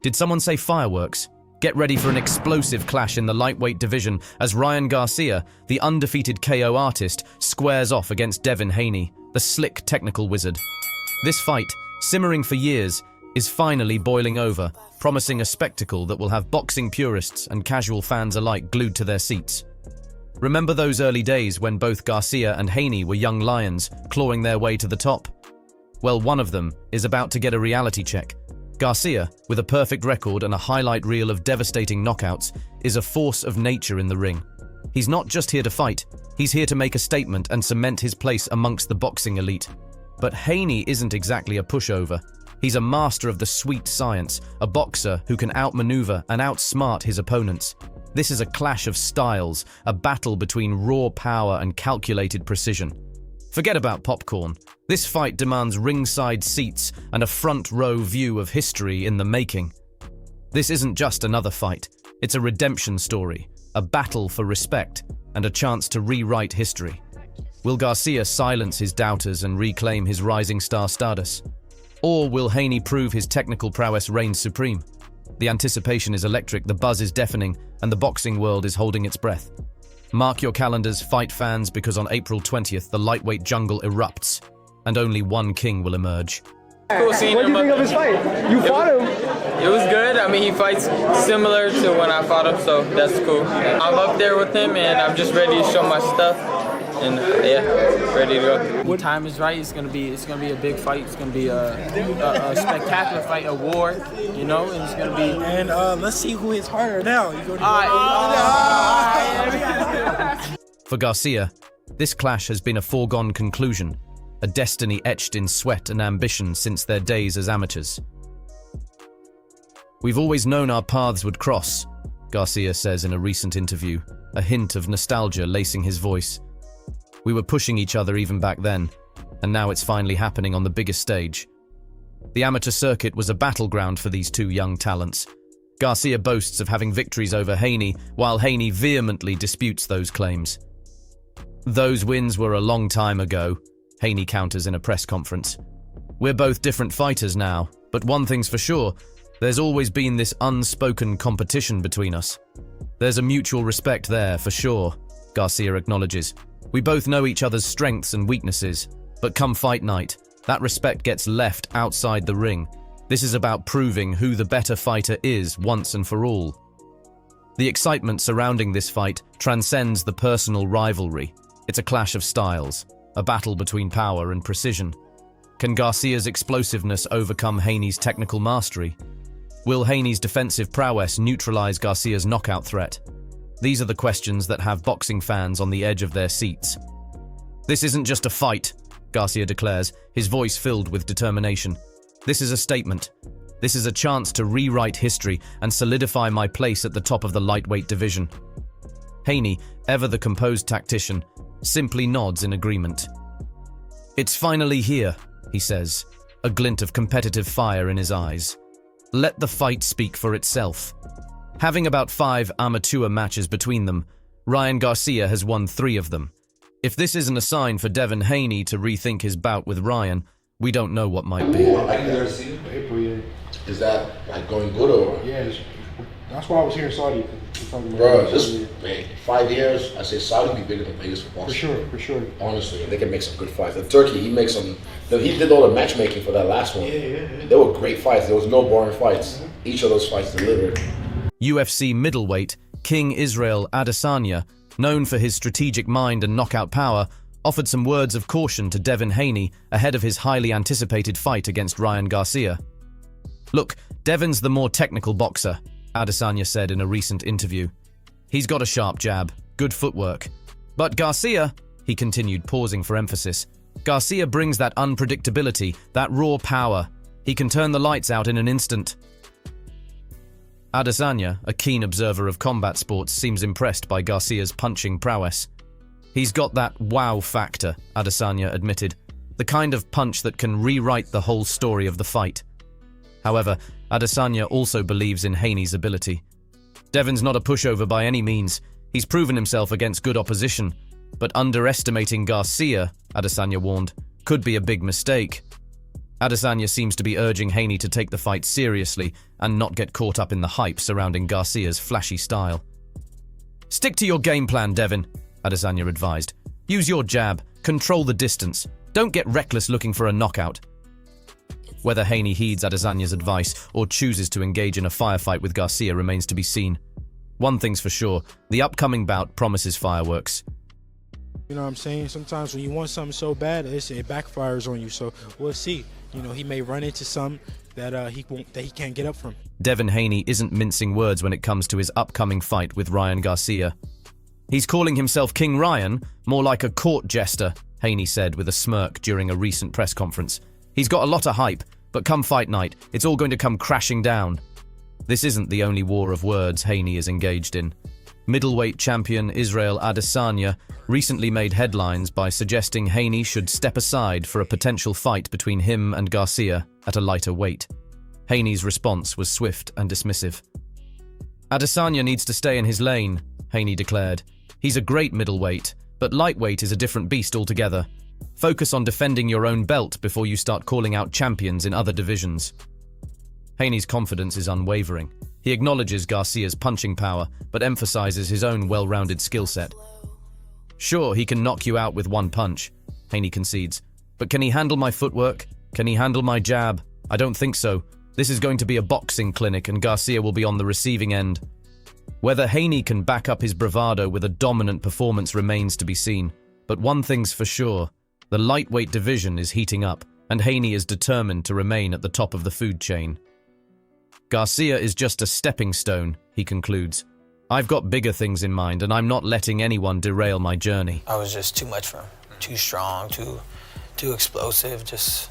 Did someone say fireworks? Get ready for an explosive clash in the lightweight division as Ryan Garcia, the undefeated KO artist, squares off against Devin Haney, the slick technical wizard. This fight, simmering for years, is finally boiling over, promising a spectacle that will have boxing purists and casual fans alike glued to their seats. Remember those early days when both Garcia and Haney were young lions, clawing their way to the top? Well, one of them is about to get a reality check. Garcia, with a perfect record and a highlight reel of devastating knockouts, is a force of nature in the ring. He's not just here to fight, he's here to make a statement and cement his place amongst the boxing elite. But Haney isn't exactly a pushover. He's a master of the sweet science, a boxer who can outmaneuver and outsmart his opponents. This is a clash of styles, a battle between raw power and calculated precision. Forget about popcorn. This fight demands ringside seats and a front-row view of history in the making. This isn't just another fight. It's a redemption story, a battle for respect, and a chance to rewrite history. Will Garcia silence his doubters and reclaim his rising star status? Or will Haney prove his technical prowess reigns supreme? The anticipation is electric, the buzz is deafening, and the boxing world is holding its breath. Mark your calendars, fight fans, because on April 20th, the lightweight jungle erupts, and only one king will emerge. Cool seeing him. What do you think of his fight? You fought him. It was good. I mean, he fights similar to when I fought him, so that's cool. I'm up there with him, and I'm just ready to show my stuff. And yeah, ready to go. When time is right, it's gonna be a big fight. It's gonna be a spectacular fight, a war, you know, and it's gonna be. And let's see who hits harder now. For Garcia, this clash has been a foregone conclusion, a destiny etched in sweat and ambition since their days as amateurs. We've always known our paths would cross, Garcia says in a recent interview, a hint of nostalgia lacing his voice. We were pushing each other even back then, and now it's finally happening on the biggest stage. The amateur circuit was a battleground for these two young talents. Garcia boasts of having victories over Haney, while Haney vehemently disputes those claims. Those wins were a long time ago, Haney counters in a press conference. We're both different fighters now, but one thing's for sure, there's always been this unspoken competition between us. There's a mutual respect there, for sure, Garcia acknowledges. We both know each other's strengths and weaknesses, but come fight night, that respect gets left outside the ring. This is about proving who the better fighter is once and for all. The excitement surrounding this fight transcends the personal rivalry. It's a clash of styles, a battle between power and precision. Can Garcia's explosiveness overcome Haney's technical mastery? Will Haney's defensive prowess neutralize Garcia's knockout threat? These are the questions that have boxing fans on the edge of their seats. This isn't just a fight, Garcia declares, his voice filled with determination. This is a statement. This is a chance to rewrite history and solidify my place at the top of the lightweight division. Haney, ever the composed tactician, simply nods in agreement. It's finally here, he says, a glint of competitive fire in his eyes. Let the fight speak for itself. Having about 5 amateur matches between them, Ryan Garcia has won 3 of them. If this isn't a sign for Devin Haney to rethink his bout with Ryan, we don't know what might be. Is that like going good or? Yeah, that's why I was here in Saudi. Bro, just 5 years, I say Saudi be bigger than Vegas for boxing. For sure. Honestly, they can make some good fights. In Turkey, he makes some. He did all the matchmaking for that last one. Yeah. They were great fights. There was no boring fights. Each of those fights delivered. UFC middleweight King Israel Adesanya, known for his strategic mind and knockout power, offered some words of caution to Devin Haney ahead of his highly anticipated fight against Ryan Garcia. Look, Devin's the more technical boxer, Adesanya said in a recent interview. He's got a sharp jab, good footwork. But Garcia, he continued, pausing for emphasis, Garcia brings that unpredictability, that raw power. He can turn the lights out in an instant. Adesanya, a keen observer of combat sports, seems impressed by Garcia's punching prowess. He's got that wow factor, Adesanya admitted, the kind of punch that can rewrite the whole story of the fight. However, Adesanya also believes in Haney's ability. Devin's not a pushover by any means. He's proven himself against good opposition, but underestimating Garcia, Adesanya warned, could be a big mistake. Adesanya seems to be urging Haney to take the fight seriously and not get caught up in the hype surrounding Garcia's flashy style. "Stick to your game plan, Devin," Adesanya advised. "Use your jab, control the distance. Don't get reckless looking for a knockout." Whether Haney heeds Adesanya's advice or chooses to engage in a firefight with Garcia remains to be seen. One thing's for sure, the upcoming bout promises fireworks. You know what I'm saying? Sometimes when you want something so bad, it backfires on you. So we'll see. You know, he may run into something that he can't get up from. Devin Haney isn't mincing words when it comes to his upcoming fight with Ryan Garcia. "He's calling himself King Ryan, more like a court jester," Haney said with a smirk during a recent press conference. "He's got a lot of hype, but come fight night, it's all going to come crashing down." This isn't the only war of words Haney is engaged in. Middleweight champion Israel Adesanya recently made headlines by suggesting Haney should step aside for a potential fight between him and Garcia at a lighter weight. Haney's response was swift and dismissive. "Adesanya needs to stay in his lane," Haney declared. "He's a great middleweight, but lightweight is a different beast altogether. Focus on defending your own belt before you start calling out champions in other divisions." Haney's confidence is unwavering. He acknowledges Garcia's punching power, but emphasizes his own well-rounded skill set. "Sure, he can knock you out with one punch," Haney concedes. "But can he handle my footwork? Can he handle my jab? I don't think so. This is going to be a boxing clinic and Garcia will be on the receiving end." Whether Haney can back up his bravado with a dominant performance remains to be seen. But one thing's for sure, the lightweight division is heating up, and Haney is determined to remain at the top of the food chain. "Garcia is just a stepping stone," he concludes. "I've got bigger things in mind, and I'm not letting anyone derail my journey." I was just too much for him. Too strong, too explosive. Just,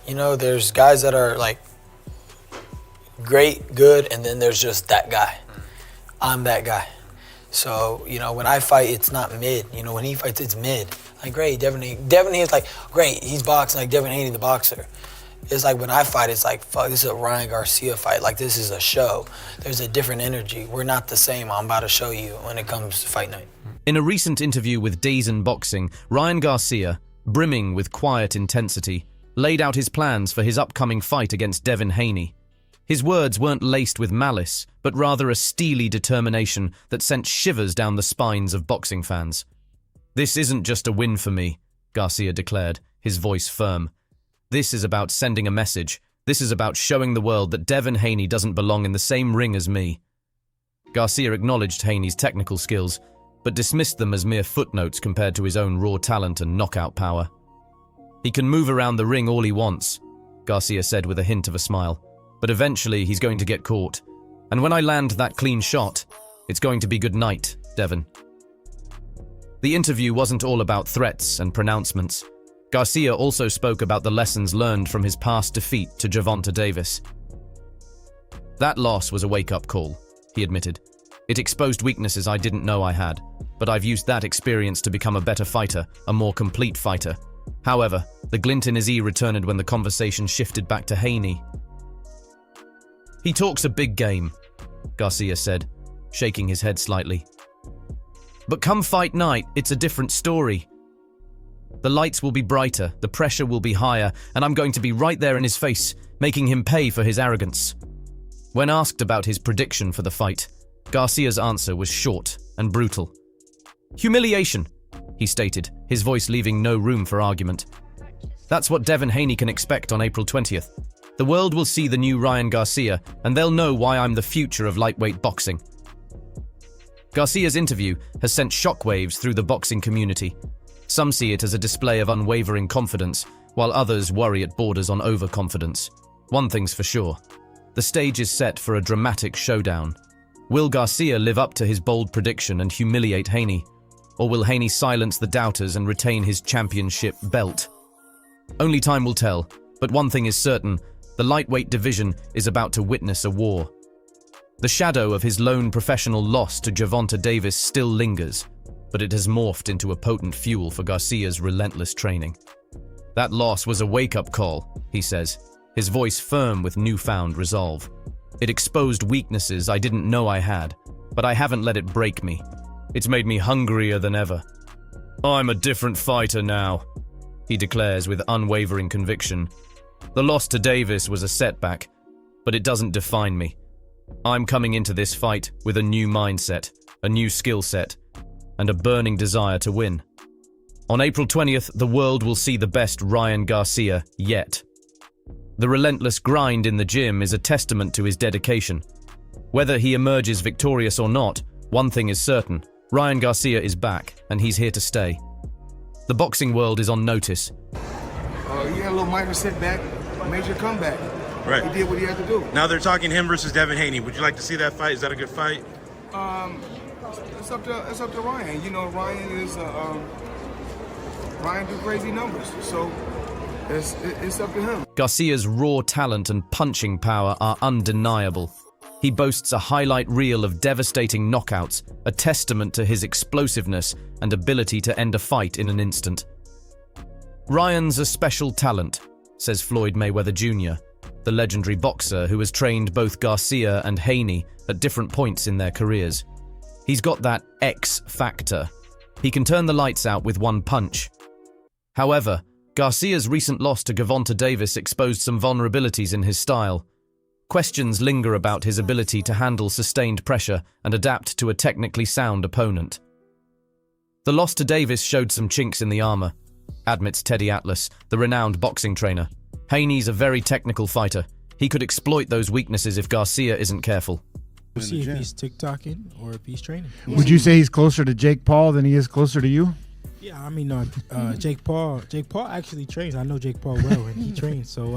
you know, there's guys that are like great, good, and then there's just that guy. I'm that guy. So, you know, when I fight, it's not mid. You know, when he fights, it's mid. Like, great, Devin Haney is like, great, he's boxing like Devin Haney, the boxer. It's like when I fight, it's like, fuck, this is a Ryan Garcia fight. Like, this is a show. There's a different energy. We're not the same. I'm about to show you when it comes to fight night. In a recent interview with DAZN Boxing, Ryan Garcia, brimming with quiet intensity, laid out his plans for his upcoming fight against Devin Haney. His words weren't laced with malice, but rather a steely determination that sent shivers down the spines of boxing fans. "This isn't just a win for me," Garcia declared, his voice firm. "This is about sending a message. This is about showing the world that Devin Haney doesn't belong in the same ring as me." Garcia acknowledged Haney's technical skills, but dismissed them as mere footnotes compared to his own raw talent and knockout power. "He can move around the ring all he wants," Garcia said with a hint of a smile, "but eventually he's going to get caught. And when I land that clean shot, it's going to be good night, Devin." The interview wasn't all about threats and pronouncements. Garcia also spoke about the lessons learned from his past defeat to Gervonta Davis. "That loss was a wake-up call," he admitted. "It exposed weaknesses I didn't know I had, but I've used that experience to become a better fighter, a more complete fighter." However, the glint in his eye returned when the conversation shifted back to Haney. "He talks a big game," Garcia said, shaking his head slightly. "But come fight night, it's a different story. The lights will be brighter, the pressure will be higher, and I'm going to be right there in his face, making him pay for his arrogance." When asked about his prediction for the fight, Garcia's answer was short and brutal. "Humiliation," he stated, his voice leaving no room for argument. "That's what Devin Haney can expect on April 20th. The world will see the new Ryan Garcia, and they'll know why I'm the future of lightweight boxing." Garcia's interview has sent shockwaves through the boxing community. Some see it as a display of unwavering confidence, while others worry it borders on overconfidence. One thing's for sure, the stage is set for a dramatic showdown. Will Garcia live up to his bold prediction and humiliate Haney? Or will Haney silence the doubters and retain his championship belt? Only time will tell, but one thing is certain, the lightweight division is about to witness a war. The shadow of his lone professional loss to Gervonta Davis still lingers, but it has morphed into a potent fuel for Garcia's relentless training. "That loss was a wake-up call," he says, his voice firm with newfound resolve. "It exposed weaknesses I didn't know I had, but I haven't let it break me. It's made me hungrier than ever. I'm a different fighter now," he declares with unwavering conviction. The loss to Davis was a setback, but it doesn't define me. I'm coming into this fight with a new mindset, a new skill set, and a burning desire to win. On April 20th, the world will see the best Ryan Garcia yet. The relentless grind in the gym is a testament to his dedication. Whether he emerges victorious or not, one thing is certain: Ryan Garcia is back, and he's here to stay. The boxing world is on notice. He had a little minor setback, major comeback. Right. He did what he had to do. Now they're talking him versus Devin Haney. Would you like to see that fight? Is that a good fight? It's up to Ryan. You know, Ryan is Ryan do crazy numbers, so it's up to him. Garcia's raw talent and punching power are undeniable. He boasts a highlight reel of devastating knockouts, a testament to his explosiveness and ability to end a fight in an instant. Ryan's a special talent, says Floyd Mayweather Jr., the legendary boxer who has trained both Garcia and Haney at different points in their careers. He's got that X factor. He can turn the lights out with one punch. However, Garcia's recent loss to Gervonta Davis exposed some vulnerabilities in his style. Questions linger about his ability to handle sustained pressure and adapt to a technically sound opponent. The loss to Davis showed some chinks in the armor, admits Teddy Atlas, the renowned boxing trainer. Haney's a very technical fighter. He could exploit those weaknesses if Garcia isn't careful. We'll see if he's TikToking or if he's training. Would you say he's closer to Jake Paul than he is closer to you? Yeah, I mean, Jake Paul actually trains. I know Jake Paul well, and he trains. So,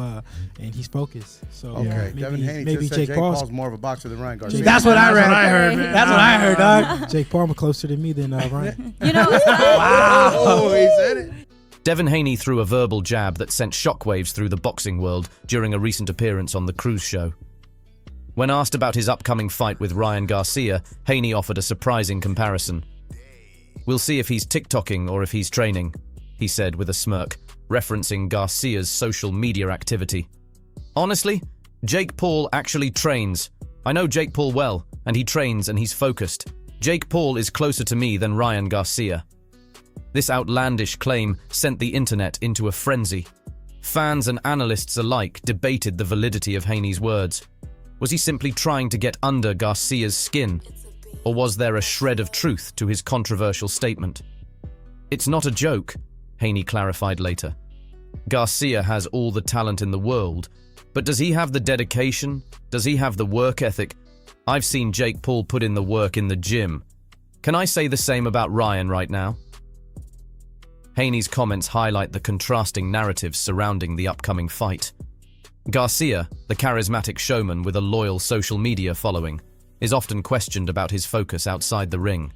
and he's focused. So, Okay. Devin Haney maybe just said Jake Paul's more of a boxer than Ryan Garcia. That's what I read. That's what I heard, dog. Jake Paul more closer to me than Ryan. You know, Wow. Oh, he said it. Devin Haney threw a verbal jab that sent shockwaves through the boxing world during a recent appearance on The Cruise Show. When asked about his upcoming fight with Ryan Garcia, Haney offered a surprising comparison. "We'll see if he's TikToking or if he's training," he said with a smirk, referencing Garcia's social media activity. Honestly, Jake Paul actually trains. I know Jake Paul well, and he trains and he's focused. Jake Paul is closer to me than Ryan Garcia. This outlandish claim sent the internet into a frenzy. Fans and analysts alike debated the validity of Haney's words. Was he simply trying to get under Garcia's skin? Or was there a shred of truth to his controversial statement? "It's not a joke," Haney clarified later. "Garcia has all the talent in the world, but does he have the dedication? Does he have the work ethic? I've seen Jake Paul put in the work in the gym. Can I say the same about Ryan right now?" Haney's comments highlight the contrasting narratives surrounding the upcoming fight. Garcia, the charismatic showman with a loyal social media following, is often questioned about his focus outside the ring.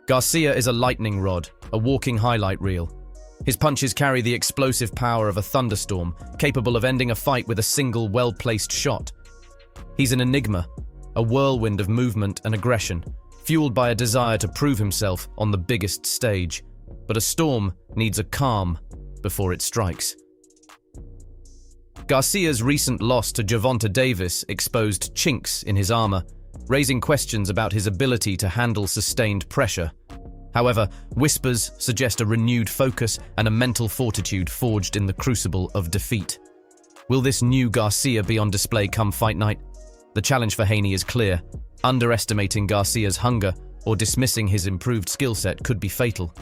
Garcia is a lightning rod, a walking highlight reel. His punches carry the explosive power of a thunderstorm, capable of ending a fight with a single well-placed shot. He's an enigma, a whirlwind of movement and aggression, fueled by a desire to prove himself on the biggest stage. But a storm needs a calm before it strikes. Garcia's recent loss to Gervonta Davis exposed chinks in his armor, raising questions about his ability to handle sustained pressure. However, whispers suggest a renewed focus and a mental fortitude forged in the crucible of defeat. Will this new Garcia be on display come fight night? The challenge for Haney is clear. Underestimating Garcia's hunger or dismissing his improved skill set could be fatal.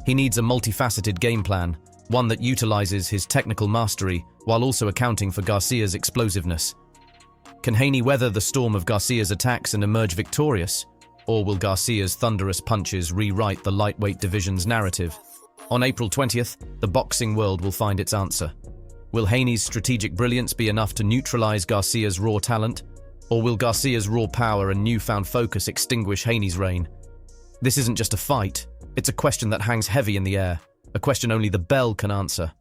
He needs a multifaceted game plan, one that utilizes his technical mastery while also accounting for Garcia's explosiveness. Can Haney weather the storm of Garcia's attacks and emerge victorious? Or will Garcia's thunderous punches rewrite the lightweight division's narrative? On April 20th, the boxing world will find its answer. Will Haney's strategic brilliance be enough to neutralize Garcia's raw talent? Or will Garcia's raw power and newfound focus extinguish Haney's reign, This isn't just a fight. It's a question that hangs heavy in the air. A question only the bell can answer.